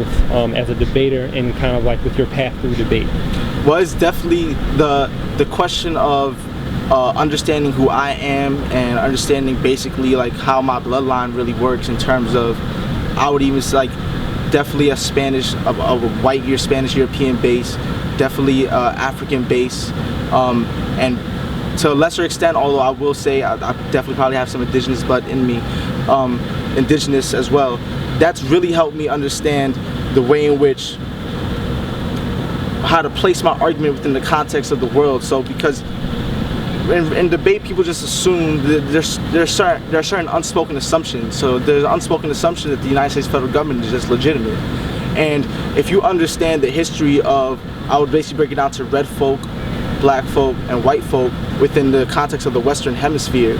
as a debater and kind of like with your path through debate? Well, it's definitely the question of understanding who I am and understanding basically like how my bloodline really works in terms of, I would even say like definitely a white Spanish European base, definitely African base, and to a lesser extent, although I will say I definitely probably have some indigenous blood in me, indigenous as well. That's really helped me understand the way in which, how to place my argument within the context of the world. So because in debate, people just assume that there are certain unspoken assumptions. So there's an unspoken assumption that the United States federal government is just legitimate. And if you understand the history of, I would basically break it down to red folk, black folk, and white folk within the context of the Western Hemisphere,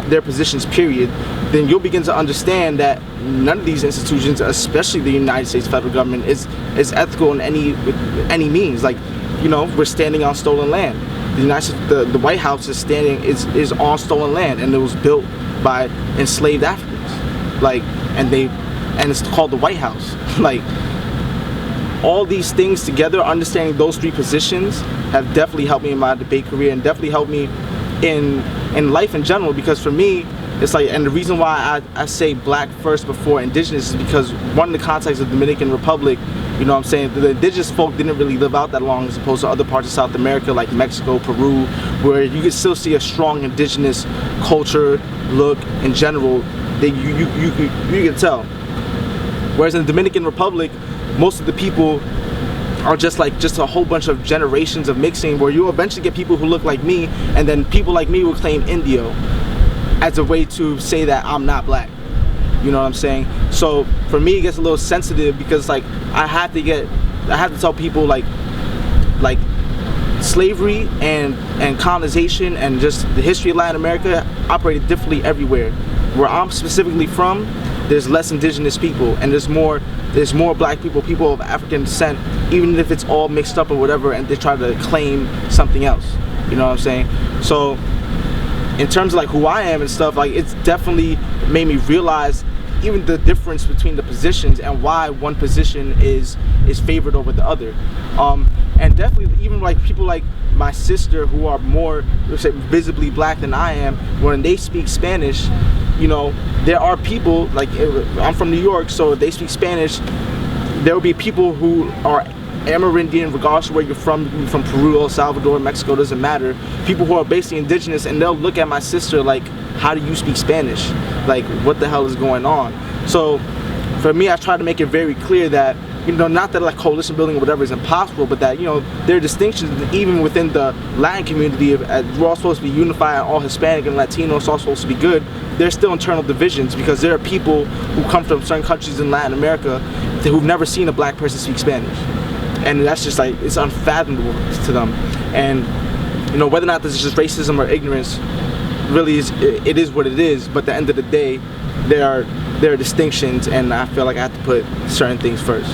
their positions period, then you'll begin to understand that none of these institutions, especially the United States federal government, is ethical in any means. Like, you know, we're standing on stolen land. The White House is on stolen land, and it was built by enslaved Africans. Like, and it's called the White House. Like, all these things together, understanding those three positions, have definitely helped me in my debate career and definitely helped me in life in general. Because for me, it's like, and the reason why I say black first before indigenous is because, one, in the context of the Dominican Republic, you know what I'm saying, the indigenous folk didn't really live out that long as opposed to other parts of South America like Mexico, Peru, where you can still see a strong indigenous culture, look in general, that you can tell. Whereas in the Dominican Republic, most of the people are just a whole bunch of generations of mixing, where you eventually get people who look like me, and then people like me will claim Indio as a way to say that I'm not black. You know what I'm saying? So for me, it gets a little sensitive because like I have to tell people like slavery and colonization and just the history of Latin America operated differently everywhere. Where I'm specifically from, there's less indigenous people, and there's more black people of African descent, even if it's all mixed up or whatever, and they try to claim something else. You know what I'm saying? So in terms of like who I am and stuff, like it's definitely made me realize even the difference between the positions and why one position is favored over the other. And definitely even like people like my sister who are more, let's say, visibly black than I am, when they speak Spanish, you know, there are people, like, I'm from New York, so if they speak Spanish, there will be people who are Amerindian, regardless of where you're from Peru, El Salvador, Mexico, doesn't matter. People who are basically indigenous, and they'll look at my sister like, how do you speak Spanish? Like, what the hell is going on? So for me, I try to make it very clear that, you know, not that like coalition building or whatever is impossible, but that, you know, there are distinctions even within the Latin community. We're all supposed to be unified, all Hispanic and Latino, it's all supposed to be good. There's still internal divisions because there are people who come from certain countries in Latin America who've never seen a black person speak Spanish. And that's just like, it's unfathomable to them. And, you know, whether or not this is just racism or ignorance, really it is what it is. But at the end of the day, there are distinctions, and I feel like I have to put certain things first.